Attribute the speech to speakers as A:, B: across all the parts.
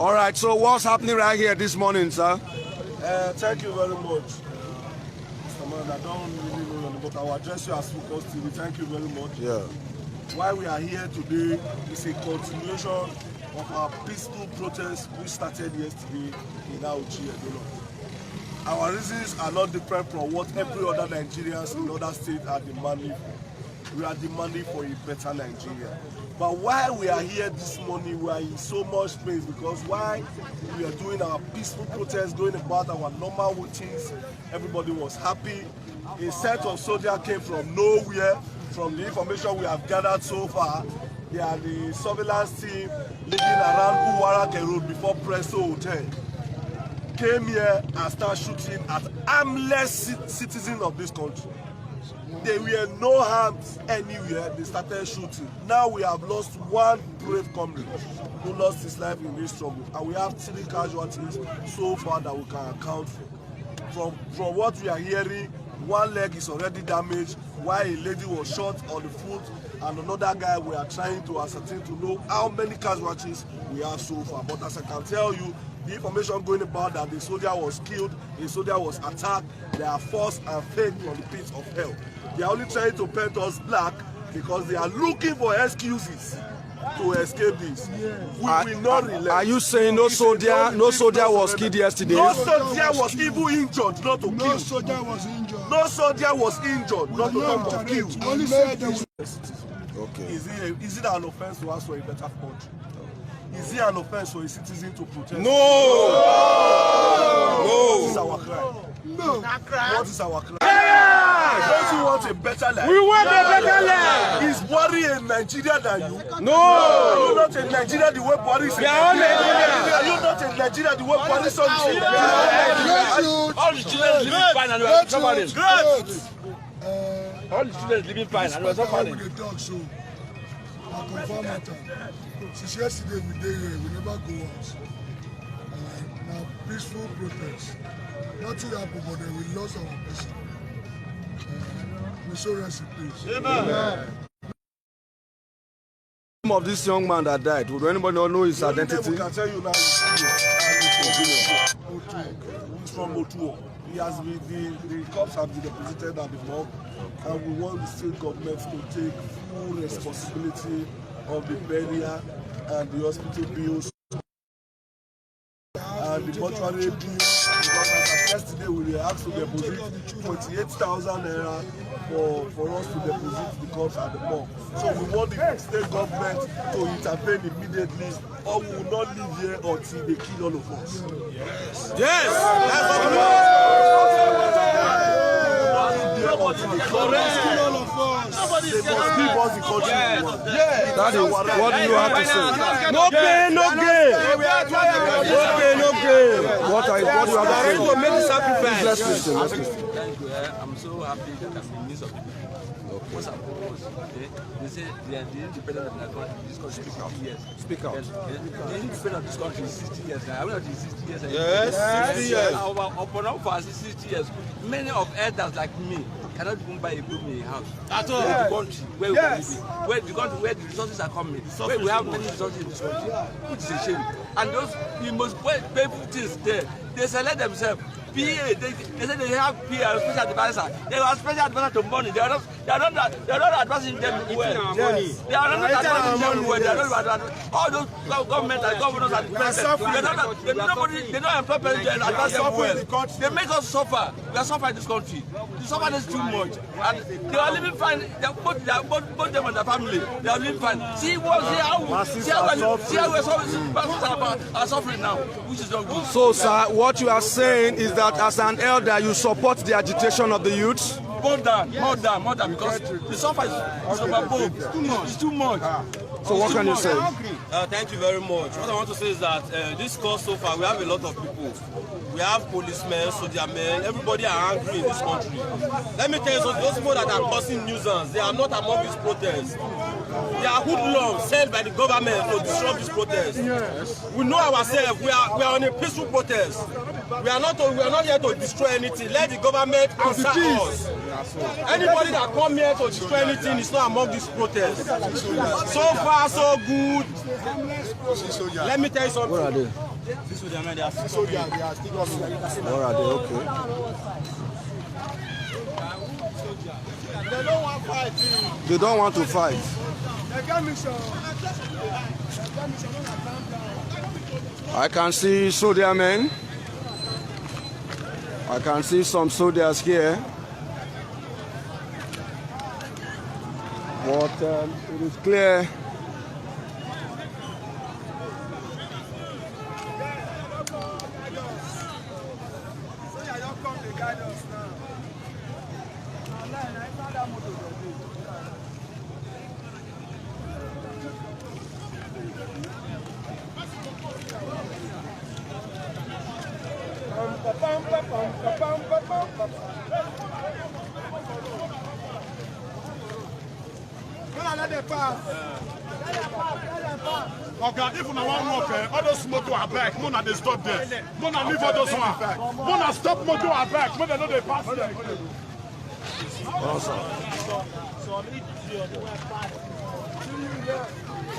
A: All right, so what's happening right here this morning, sir?
B: Thank you very much, Mr. Man. I don't really know your name, but I will address you as Focus TV. Thank you very much.
A: Yeah.
B: Why we are here today is a continuation of our peaceful protest which started yesterday in Auchi Edo State. Our reasons are not different from what every other Nigerians in other states are demanding for. We are demanding for a better Nigeria. But why we are here this morning, we are in so much pain because why we are doing our peaceful protest, going about our normal routines, everybody was happy. A set of soldiers came from nowhere. From the information we have gathered so far, they are the surveillance team living around Uwarake Road before Presto Hotel. Came here and started shooting at armless citizens of this country. There were no harms anywhere. They started shooting. Now we have lost one brave comrade who lost his life in this struggle, and we have 3 casualties so far that we can account for. From what we are hearing, one leg is already damaged, while a lady was shot on the foot, and another guy we are trying to ascertain to know how many casualties we have so far. But as I can tell you, the information going about that the soldier was killed, the soldier was attacked, they are false and fake from the pits of hell. They are only trying to paint us black because they are looking for excuses to escape this. We will not relent.
A: Are you saying no soldier was killed yesterday?
B: No soldier was even injured, not to kill.
C: No soldier was injured.
B: No soldier was injured, not to come to kill.
C: Only said that.
A: Okay.
B: Is it an offense to ask for a better country? Is it an offense for a citizen to protest?
A: No!
B: What is our crime?
C: No.
B: What is our crime? Don't you want a better life?
A: We want a better life!
B: Is Buhari a Nigeria than you?
A: No!
B: Are you not a Nigeria the way Buhari is?
A: We are all Nigeria!
B: Are you not a Nigeria the way Buhari is?
D: All the children living fine and we are suffering. All the children living fine and we are suffering.
C: I confirm matter. Since yesterday we dey here, we never go out. Now peaceful protest. Nothing happened, but then we lost our person. We so rest in peace.
B: Amen.
A: Name of this young man that died. Would anybody know his identity?
B: We can tell you now. He's from Otuo. He has been the cops have been deposited at the morgue, and we want the state government to take full responsibility of the burial and the hospital bills and the mortuary bills. Because as of yesterday we were asked to deposit 28,000 naira for us to deposit the cops at the morgue. So we want the state government to intervene immediately, or we will not live here until they kill all of us.
A: Yes! That's what we want!
B: They must give us the country we want.
A: That is, what do you have to say? No pain, no gain! No pain, no gain! What do you have to say?
D: To make the sacrifice.
A: Let's listen.
D: Thank you. I'm so happy that I'm in the midst of people. What's up? Okay. They say the independence of this country is 50 years.
A: Speak out.
D: The independence of this country is 60 years now. I mean, 60 years.
A: Yes, 60 years.
D: Upon for 60 years, many of elders like me cannot even buy a room in a house.
A: At all.
D: The country where we live, where the resources are coming, where we have many resources in this country, which is a shame. And those the most painful things there, they select themselves. PA, they say they have PA, special advisor. They are special advisor to money. They are not advising them well.
A: Yes.
D: They are not advising them well. They are not advising all those government and governors and presidents. They don't employ presidents to advise them well. They make us suffer. We are suffering in this country. The suffering is too much. And they are living fine. Both them and their family, they are living fine. See how we are suffering now, which is not good.
A: So, sir, what you are saying is that as an elder, you support the agitation of the youth?
D: More than, because the suffer is overboard. It's too much.
A: So what can you say?
E: Thank you very much. What I want to say is that this cause so far, we have a lot of people. We have policemen, soldier men, everybody are angry in this country. Let me tell you something, those people that are causing nuisance, they are not among these protests. They are hoodlums sent by the government to disrupt this protest. Yes. We know ourselves, we are on a peaceful protest. We are not here to destroy anything. Let the government answer us. Anybody that come here to destroy anything is not among these protests. So far, so good. Let me tell you something. This with the men, they are still
B: They are still coming.
A: Where are they? Okay.
B: They don't want fight.
A: They don't want to fight. I can see soldier men. I can see some soldiers here. But it is clear
B: Okay, if una wan walk, all those motor are back. Mona they stop there. Mona leave all those one back. Mona stop motor are back. Mona know they pass there.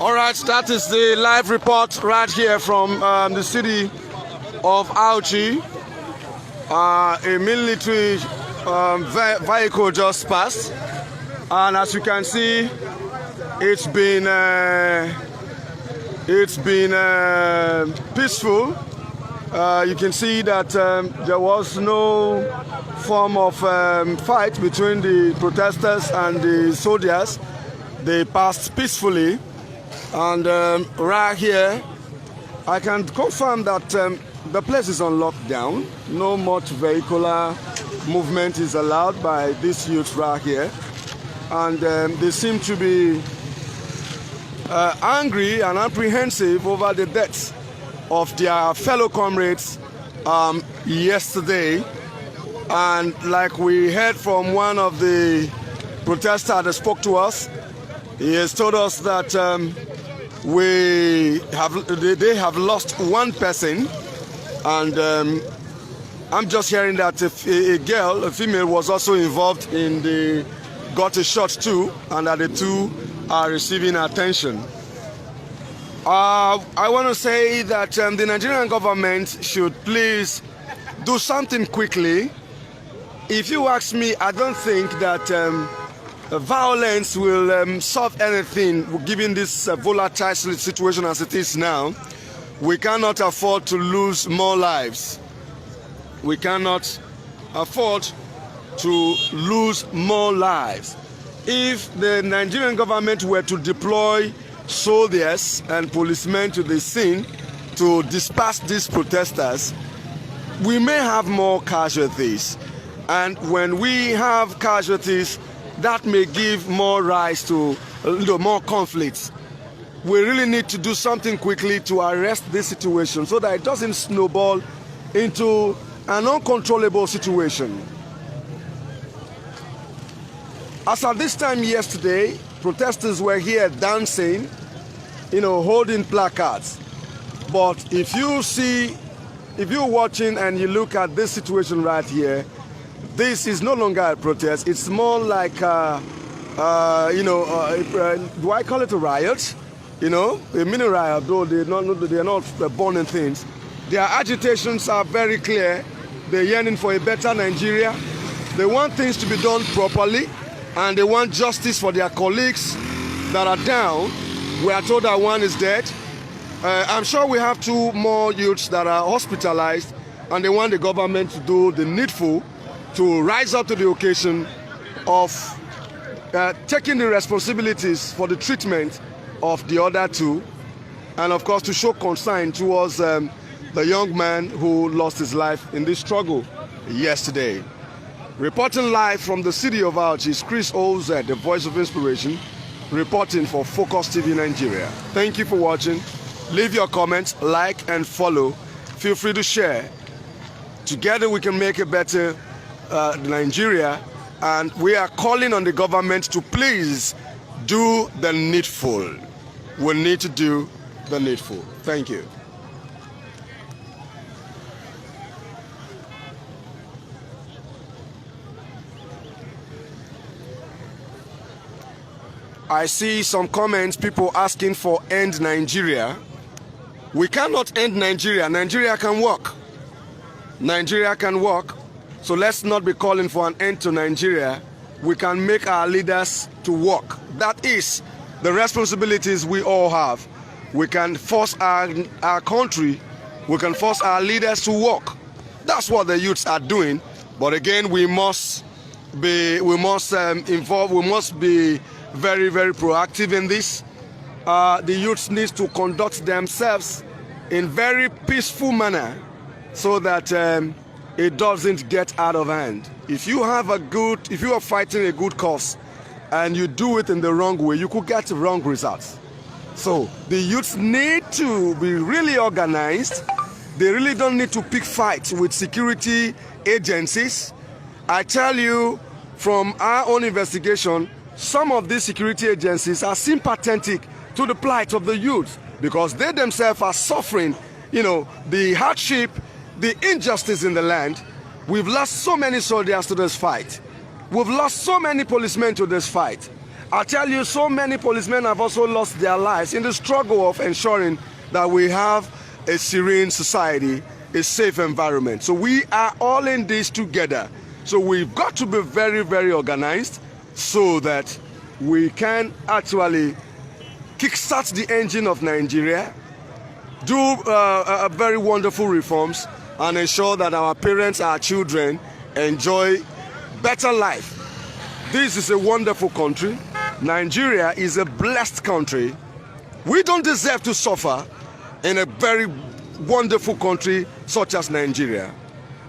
A: All right, that is the live report right here from the city of Auchi. A military vehicle just passed, and as you can see, it's been peaceful. You can see that there was no form of fight between the protesters and the soldiers. They passed peacefully, and right here I can confirm that the place is on lockdown. No much vehicular movement is allowed by these youths right here, and they seem to be angry and apprehensive over the deaths of their fellow comrades yesterday. And like we heard from one of the protesters that spoke to us, he has told us that they have lost one person, and I'm just hearing that a female was also involved in got a shot too, and that the two are receiving attention. I want to say that the Nigerian government should please do something quickly. If you ask me, I don't think that violence will solve anything given this volatile situation as it is now. We cannot afford to lose more lives. We cannot afford to lose more lives. If the Nigerian government were to deploy soldiers and policemen to the scene to disperse these protesters, we may have more casualties. And when we have casualties, that may give more rise to more conflicts. We really need to do something quickly to arrest this situation so that it doesn't snowball into an uncontrollable situation. As at this time yesterday, protesters were here dancing, holding placards. But if you're watching and you look at this situation right here, this is no longer a protest. It's more like, do I call it a riot? A mini riot, though they are not burning things. Their agitations are very clear. They're yearning for a better Nigeria. They want things to be done properly, and they want justice for their colleagues that are down. We are told that one is dead. I'm sure we have two more youths that are hospitalized, and they want the government to do the needful to rise up to the occasion of taking the responsibilities for the treatment of the other two, and of course to show concern towards the young man who lost his life in this struggle yesterday. Reporting live from the city of Auchi is Chris Oz, the voice of inspiration, reporting for Focus TV Nigeria. Thank you for watching. Leave your comments, like and follow. Feel free to share. Together we can make a better Nigeria, and we are calling on the government to please do the needful. We need to do the needful. Thank you. I see some comments, people asking for End Nigeria. We cannot end Nigeria. Nigeria can work. Nigeria can work. So let's not be calling for an end to Nigeria. We can make our leaders to work. That is the responsibilities we all have. We can force our country, we can force our leaders to work. That's what the youths are doing. But again, we must be involved. We must be very, very proactive in this. The youths need to conduct themselves in very peaceful manner so that it doesn't get out of hand. If you are fighting a good cause and you do it in the wrong way, you could get wrong results. So the youths need to be really organized. They really don't need to pick fights with security agencies. I tell you from our own investigation, some of these security agencies are sympathetic to the plight of the youth because they themselves are suffering, the hardship, the injustice in the land. We've lost so many soldiers to this fight. We've lost so many policemen to this fight. I tell you, so many policemen have also lost their lives in the struggle of ensuring that we have a serene society, a safe environment. So we are all in this together. So we've got to be very, very organized so that we can actually kickstart the engine of Nigeria, do very wonderful reforms, and ensure that our parents, our children enjoy better life. This is a wonderful country. Nigeria is a blessed country. We don't deserve to suffer in a very wonderful country such as Nigeria.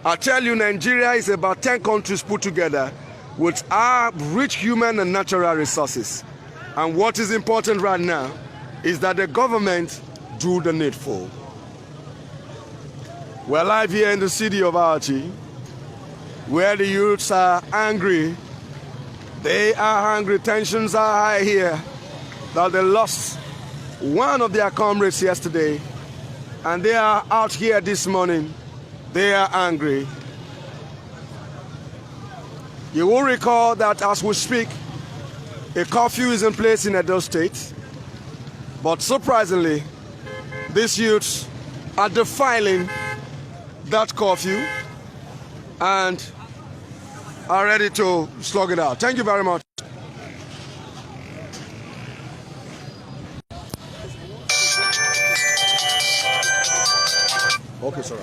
A: I tell you, Nigeria is about 10 countries put together with our rich human and natural resources. And what is important right now is that the government do the needful. We're live here in the city of Auchi, where the youths are angry. They are angry. Tensions are high here that they lost one of their comrades yesterday, and they are out here this morning. They are angry. You will recall that as we speak, a curfew is in place in Edo State, but surprisingly, these youths are defiling that curfew and are ready to slug it out. Thank you very much. Okay, sorry.